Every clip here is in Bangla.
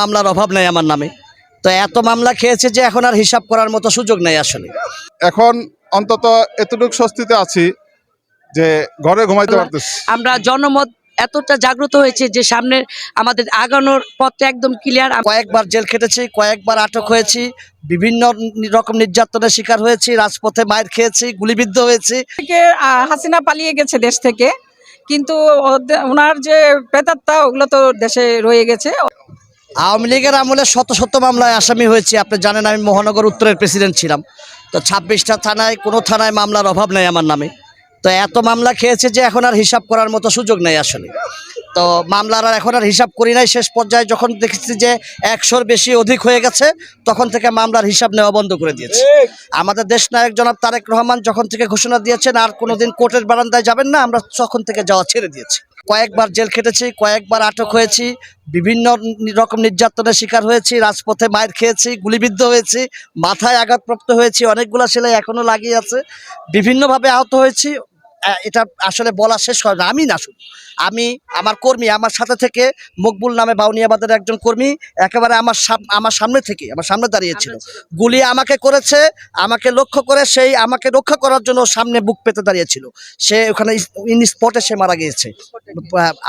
মামলার অভাব নাই আমার নামে। তো এত মামলা খেয়েছে যে এখন আর হিসাব করার মতো সুযোগ নেই আসলে। এখন অন্তত এতটুকু স্বস্তিতে আছি যে ঘরে ঘুমাইতে পারতেছি। আমরা জনমত এতটা জাগ্রত হয়েছে যে সামনে আমাদের আগানোর পথটা একদম ক্লিয়ার। কয়েকবার জেল খেটেছি, কয়েকবার আটক হয়েছি, বিভিন্ন রকম নির্যাতনের শিকার হয়েছি, রাজপথে মায়ের খেয়েছি, গুলিবিদ্ধ হয়েছি। হাসিনা পালিয়ে গেছে দেশ থেকে, কিন্তু ওনার যে প্রেতাত্মা ওগুলো তো দেশে রয়ে গেছে। আওয়ামী লীগের আমলে শত শত মামলায় আসামি হয়েছি। আপনি জানেন আমি মহানগর উত্তরের প্রেসিডেন্ট ছিলাম। তো 26টা থানায়, কোনো থানায় মামলার অভাব নেই আমার নামে। তো এত মামলা খেয়েছে যে এখন আর হিসাব করার মতো সুযোগ নেই আসলে। তো মামলার আর এখন আর হিসাব করি নাই। শেষ পর্যায়ে যখন দেখেছি যে 100-র বেশি অধিক হয়ে গেছে, তখন থেকে মামলার হিসাব নেওয়া বন্ধ করে দিয়েছে। আমাদের দেশ নায়ক জনাব তারেক রহমান যখন থেকে ঘোষণা দিয়েছেন আর কোনোদিন কোর্টের বারান্দায় যাবেন না, আমরা তখন থেকে যাওয়া ছেড়ে দিয়েছি। কয়েকবার জেল খেটেছি, কয়েকবার আটক হয়েছি, বিভিন্ন রকম নির্যাতনের শিকার হয়েছি, রাজপথে মায়ের খেয়েছি, গুলিবিদ্ধ হয়েছি, মাথায় আঘাতপ্রাপ্ত হয়েছি, অনেকগুলো সেলাই এখনো লাগিয়ে আছে, বিভিন্নভাবে আহত হয়েছি। এটা আসলে বলা শেষ হয় না। আমি না, শুধু আমি, আমার কর্মী, আমার সাথে থেকে মকবুল নামে বাউনিয়াবাদের একজন কর্মী একেবারে আমার সামনে থেকে, আমার সামনে দাঁড়িয়েছিল, গুলি আমাকে করেছে, আমাকে লক্ষ্য করে সেই আমাকে রক্ষা করার জন্য সামনে বুক পেতে দাঁড়িয়েছিল। সে ওখানে ইন স্পটে সে মারা গিয়েছে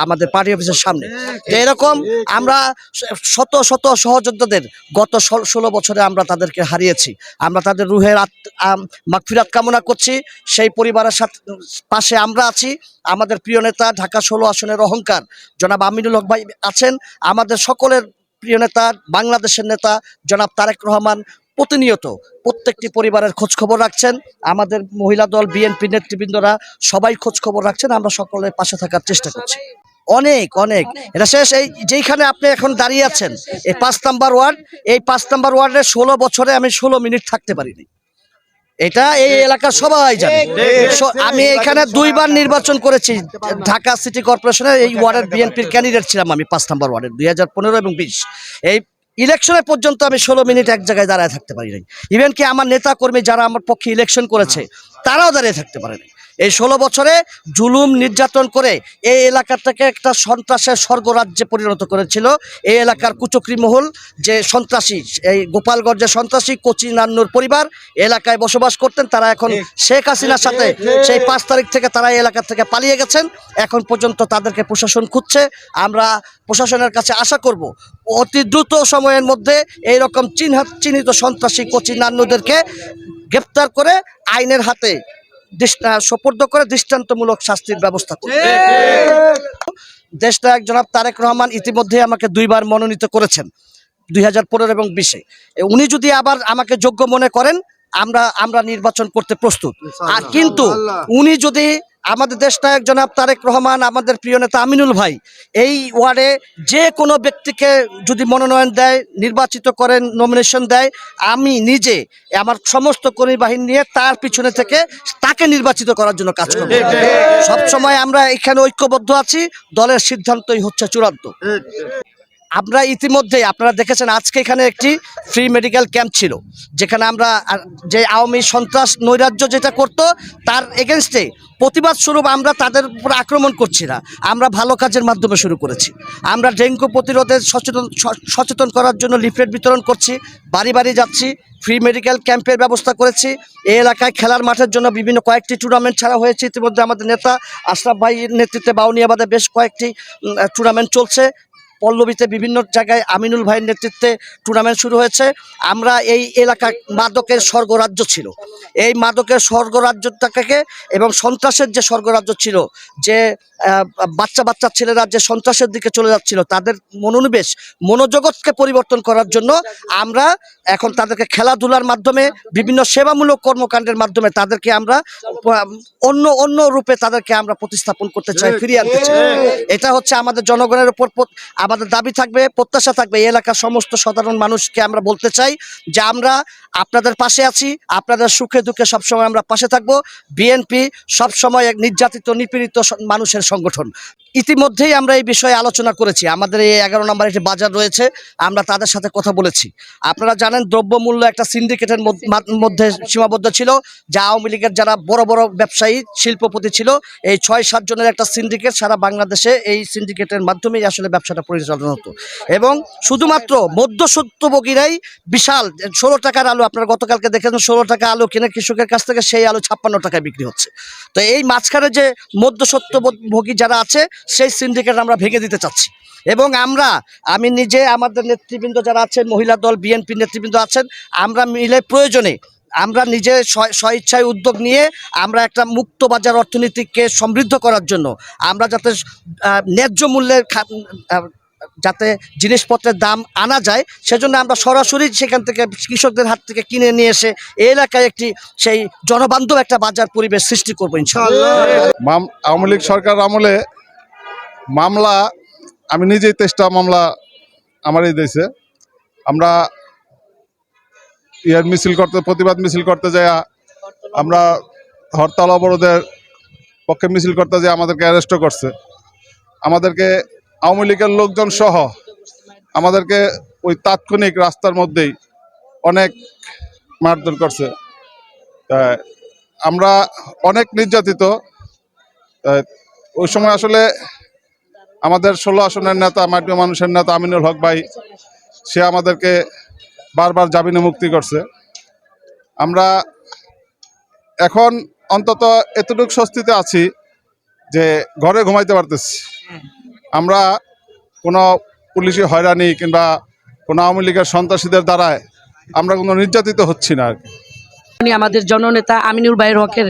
আমাদের পার্টি অফিসের সামনে। তো এরকম আমরা শত শত সহযোদ্ধাদের গত 16 বছরে আমরা তাদেরকে হারিয়েছি। আমরা তাদের রুহের মাগফিরাত কামনা করছি। সেই পরিবারের সাথে পাশে আমরা আছি। আমাদের প্রিয় নেতা, ঢাকা 16 আসনের অহংকার জনাব আমিনুল হক ভাই আছেন। আমাদের সকলের প্রিয় নেতা, বাংলাদেশের নেতা জনাব তারেক রহমান প্রতিনিয়ত প্রত্যেকটি পরিবারের খোঁজ খবর রাখছেন। আমাদের মহিলা দল, বিএনপি নেতৃবৃন্দরা সবাই খোঁজ খবর রাখছেন। আমরা সকলের পাশে থাকার চেষ্টা করছি। অনেক অনেক এটা শেষ। এই যেইখানে আপনি এখন দাঁড়িয়ে আছেন, এই 5 নাম্বার ওয়ার্ড, এই 5 নাম্বার ওয়ার্ডে 16 বছরে আমি 16 মিনিট থাকতে পারিনি। এটা এই এলাকার সবাই জানে। আমি এখানে 2বার নির্বাচন করেছি। ঢাকা সিটি কর্পোরেশনের এই ওয়ার্ডের বিএনপির ক্যান্ডিডেট ছিলাম আমি 5 নাম্বার ওয়ার্ডের 2015 এবং 20। এই ইলেকশনের পর্যন্ত আমি 16 মিনিট এক জায়গায় দাঁড়ায় থাকতে পারি নাই। ইভেন কি আমার নেতা কর্মী যারা আমার পক্ষে ইলেকশন করেছে তারাও দাঁড়িয়ে থাকতে পারেনি। এই 16 বছরে জুলুম নির্যাতন করে এই এলাকাটাকে একটা সন্ত্রাসের স্বর্গরাজ্যে পরিণত করেছিল। এই এলাকার কুচক্রী মহল, যে সন্ত্রাসী, এই গোপালগঞ্জের সন্ত্রাসী কোচি নান্নুর পরিবার এলাকায় বসবাস করতেন, তারা এখন শেখ হাসিনার সাথে সেই 5 তারিখ থেকে তারা এই এলাকা থেকে পালিয়ে গেছেন। এখন পর্যন্ত তাদেরকে প্রশাসন খুঁজছে। আমরা প্রশাসনের কাছে আশা করব অতি দ্রুত সময়ের মধ্যে এইরকম চিহ্নিত সন্ত্রাসী কোচি নান্নুদেরকে গ্রেপ্তার করে আইনের হাতে সোপর্দ করে দৃষ্টান্তমূলক শাস্তির ব্যবস্থা করবে। দেশ নায়ক জনাব তারেক রহমান ইতিমধ্যে আমাকে 2বার মনোনীত করেছেন, 2015 এবং 20-এ। উনি যদি আবার আমাকে যোগ্য মনে করেন, আমরা নির্বাচন করতে প্রস্তুত। আর কিন্তু উনি যদি, আমাদের দেশ নায়ক জনাব তারেক রহমান, আমাদের প্রিয় নেতা আমিনুল ভাই এই ওয়ার্ডে যে কোনো ব্যক্তিকে যদি মনোনয়ন দেয়, নির্বাচিত করেন, নমিনেশন দেয়, আমি নিজে আমার সমস্ত কর্মী বাহিনী নিয়ে তার পিছনে থেকে তাকে নির্বাচিত করার জন্য কাজ করব। সবসময় আমরা এখানে ঐক্যবদ্ধ আছি। দলের সিদ্ধান্তই হচ্ছে চূড়ান্ত। আমরা ইতিমধ্যে আপনারা দেখেছেন আজকে এখানে একটি ফ্রি মেডিকেল ক্যাম্প ছিল, যেখানে আমরা যে আওয়ামী সন্ত্রাস নৈরাজ্য যেটা করতো তার এগেনস্টে প্রতিবাদ স্বরূপ আমরা তাদের উপর আক্রমণ করছি না, আমরা ভালো কাজের মাধ্যমে শুরু করেছি। আমরা ডেঙ্গু প্রতিরোধে সচেতন করার জন্য লিফলেট বিতরণ করছি, বাড়ি বাড়ি যাচ্ছি, ফ্রি মেডিকেল ক্যাম্পের ব্যবস্থা করেছি। এই এলাকায় খেলার মাঠের জন্য বিভিন্ন কয়েকটি টুর্নামেন্ট ছাড়া হয়েছে। ইতিমধ্যে আমাদের নেতা আশরাফ ভাইয়ের নেতৃত্বে বাউনিয়াবাদে বেশ কয়েকটি টুর্নামেন্ট চলছে। পল্লবীতে বিভিন্ন জায়গায় আমিনুল ভাইয়ের নেতৃত্বে টুর্নামেন্ট শুরু হয়েছে। আমরা এই এলাকায় মাদকের স্বর্গরাজ্য ছিল, এই মাদকের স্বর্গরাজ্যটাকে এবং সন্ত্রাসের যে স্বর্গরাজ্য ছিল, যে বাচ্চা ছেলেরা যে সন্ত্রাসের দিকে চলে যাচ্ছিল, তাদের মনোজগৎকে পরিবর্তন করার জন্য আমরা এখন তাদেরকে খেলাধুলার মাধ্যমে, বিভিন্ন সেবামূলক কর্মকাণ্ডের মাধ্যমে তাদেরকে আমরা অন্য রূপে তাদেরকে আমরা প্রতিস্থাপন করতে চাই, ফিরিয়ে আনতে চাই। এটা হচ্ছে আমাদের জনগণের উপর আমাদের দাবি থাকবে, প্রত্যাশা থাকবে। এই এলাকার সমস্ত সাধারণ মানুষকে আমরা বলতে চাই যে আমরা আপনাদের পাশে আছি, আপনাদের সুখে দুঃখে সবসময় আমরা পাশে থাকবো। বিএনপি সবসময় এক নির্যাতিত নিপীড়িত মানুষের সংগঠন। ইতিমধ্যেই আমরা এই বিষয়ে আলোচনা করেছি। আমাদের এই 11 নম্বর একটি বাজার রয়েছে, আমরা তাদের সাথে কথা বলেছি। আপনারা জানেন দ্রব্যমূল্য একটা সিন্ডিকেটের মধ্যে সীমাবদ্ধ ছিল, যা আওয়ামী লীগের যারা বড় বড় ব্যবসায়ী শিল্পপতি ছিল, এই 6-7 জনের একটা সিন্ডিকেট সারা বাংলাদেশে, এই সিন্ডিকেটের মাধ্যমেই আসলে ব্যবসাটা পরিচালিত পরিচালনা হতো এবং শুধুমাত্র মধ্যস্বত্বভোগীরাই বিশাল 16 টাকার আলু, আপনারা গতকালকে দেখেন 16 টাকা আলু কিনে কৃষকের কাছ থেকে সেই আলু 56 টাকায় বিক্রি হচ্ছে। তো এই মাঝখানে যে মধ্যস্বত্বভোগী যারা আছে সেই সিন্ডিকেট আমরা ভেঙে দিতে চাচ্ছি এবং আমি নিজে, আমাদের নেতৃবৃন্দ যারা আছেন, মহিলা দল বিএনপি নেতৃবৃন্দ আছেন, আমরা মিলে প্রয়োজনে আমরা নিজে স্বইচ্ছায় উদ্যোগ নিয়ে আমরা একটা মুক্ত বাজার অর্থনীতিকে সমৃদ্ধ করার জন্য আমরা যাতে ন্যায্য মূল্যে যাতে জিনিসপত্রের দাম আনা যায়, সেজন্য আমরা সরাসরি সেখান থেকে কৃষকদের হাত থেকে কিনে নিয়ে এসে এই এলাকায় একটি সেই জনবান্ধব একটা বাজার পরিবেশ সৃষ্টি করবো ইনশাআল্লাহ। আওয়ামী লীগ সরকার আমলে মামলা, আমি নিজেই 23টা মামলা আমারই দিয়েছে। আমরা প্রতিবাদ মিছিল করতে যাই, আমরা হরতাল অবরোধের পক্ষে মিছিল করতে যাই, আমাদেরকে অ্যারেস্টও করছে। আমাদেরকে আওয়ামী লীগের লোকজন সহ আমাদেরকে ওই তাৎক্ষণিক রাস্তার মধ্যেই অনেক মারধর করছে। আমরা অনেক নির্যাতিত। ওই সময় আসলে আমাদের 16 আসনের নেতা, মাটি মানুষের নেতা আমিনুল হক ভাই, সে আমাদেরকে বারবার জামিনে মুক্তি করছে। আমরা এখন অন্তত এতটুকু স্বস্তিতে আছি যে ঘরে ঘুমাইতে পারতেছি। আমরা কোনো পুলিশি হয়রানি কিংবা কোনো আওয়ামী লীগের সন্ত্রাসীদের দ্বারায় আমরা কোনো নির্যাতিত হচ্ছি না আর কি। উনি আমাদের জননেতা আমিনুল ভাইয়ের হকের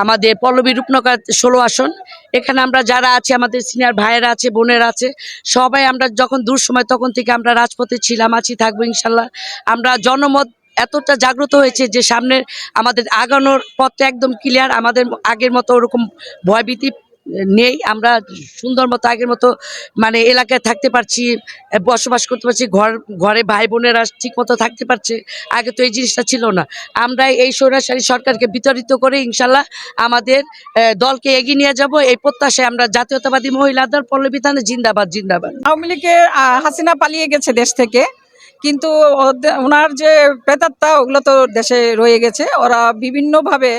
আমাদের পল্লবী রূপনগর 16 আসন। এখানে আমরা যারা আছি, আমাদের সিনিয়র ভাইয়েরা আছে, বোনেরা আছে, সবাই আমরা যখন দূর সময় তখন থেকে আমরা রাজপথে ছিলাম, আছি, থাকবো ইনশাল্লাহ। আমরা জনমত এতটা জাগ্রত হয়েছে যে সামনের আমাদের আগানোর পথটা একদম ক্লিয়ার। আমাদের আগের মতো ওরকম ভয়ভীতি নেই। আমরা সুন্দর মতো আগের মতো মানে এলাকায় থাকতে পারছি, বসবাস করতে পারছি, ঘরে ভাই বোনেরা ঠিক মতো থাকতে পারছে। আগে তো এই জিনিসটা ছিল না। আমরা এই স্বৈরাচারী সরকারকে বিতাড়িত করে ইনশাল্লাহ আমাদের দলকে এগিয়ে নিয়ে যাব, এই প্রত্যাশায় আমরা জাতীয়তাবাদী মহিলা দল পল্লবী থানা জিন্দাবাদ জিন্দাবাদ। আওয়ামী লীগের হাসিনা পালিয়ে গেছে দেশ থেকে, কিন্তু ওনার যে প্রেতাত্মা ওগুলো তো দেশে রয়ে গেছে। ওরা বিভিন্নভাবে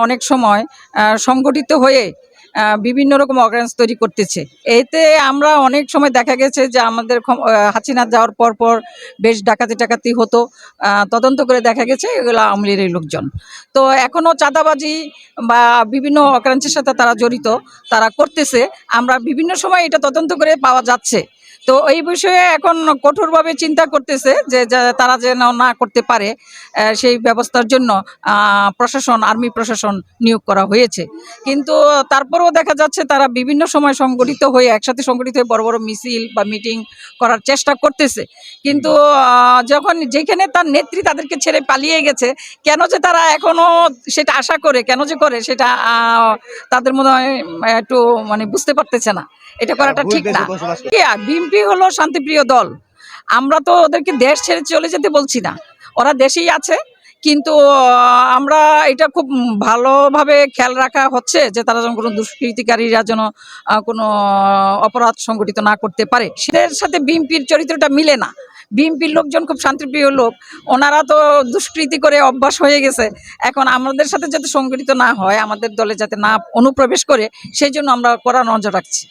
অনেক সময় সংগঠিত হয়ে বিভিন্ন রকম অর্গানাইজ তৈরি করতেছে। এতে আমরা অনেক সময় দেখা গেছে যে আমাদের হাসিনা যাওয়ার পর বেশ ডাকাতি হতো, তদন্ত করে দেখা গেছে এগুলো আওয়ামী লীগের লোকজন। তো এখনও চাঁদাবাজি বা বিভিন্ন অকারেন্সের সাথে তারা জড়িত, তারা করতেছে। আমরা বিভিন্ন সময় এটা তদন্ত করে পাওয়া যাচ্ছে। তো এই বিষয়ে এখন কঠোরভাবে চিন্তা করতেছে যে তারা যেন না করতে পারে, সেই ব্যবস্থার জন্য আর্মি প্রশাসন নিয়োগ করা হয়েছে। কিন্তু তারপরেও দেখা যাচ্ছে তারা বিভিন্ন সময় একসাথে সংগঠিত হয়ে বড় বড় মিছিল বা মিটিং করার চেষ্টা করতেছে। কিন্তু যেখানে তার নেত্রী তাদেরকে ছেড়ে পালিয়ে গেছে, কেন যে তারা এখনো সেটা আশা করে, কেন যে করে সেটা তাদের মনে হয় একটু মানে বুঝতে পারতেছে না। এটা করাটা ঠিক না। বিএনপি হলো শান্তিপ্রিয় দল, আমরা তো ওদেরকে দেশ ছেড়ে চলে যেতে বলছি না, ওরা দেশেই আছে। কিন্তু আমরা এটা খুব ভালোভাবে খেয়াল রাখা হচ্ছে যে তারা যেন কোনো দুষ্কৃতিকারীরা যেন কোনো অপরাধ সংগঠিত না করতে পারে। সেদের সাথে বিএনপির চরিত্রটা মিলে না। বিএনপির লোকজন খুব শান্তিপ্রিয় লোক, ওনারা তো দুষ্কৃতি করে অভ্যাস হয়ে গেছে। এখন আমাদের সাথে যাতে সংগঠিত না হয়, আমাদের দলে যাতে না অনুপ্রবেশ করে, সেই জন্য আমরা কড়া নজর রাখছি।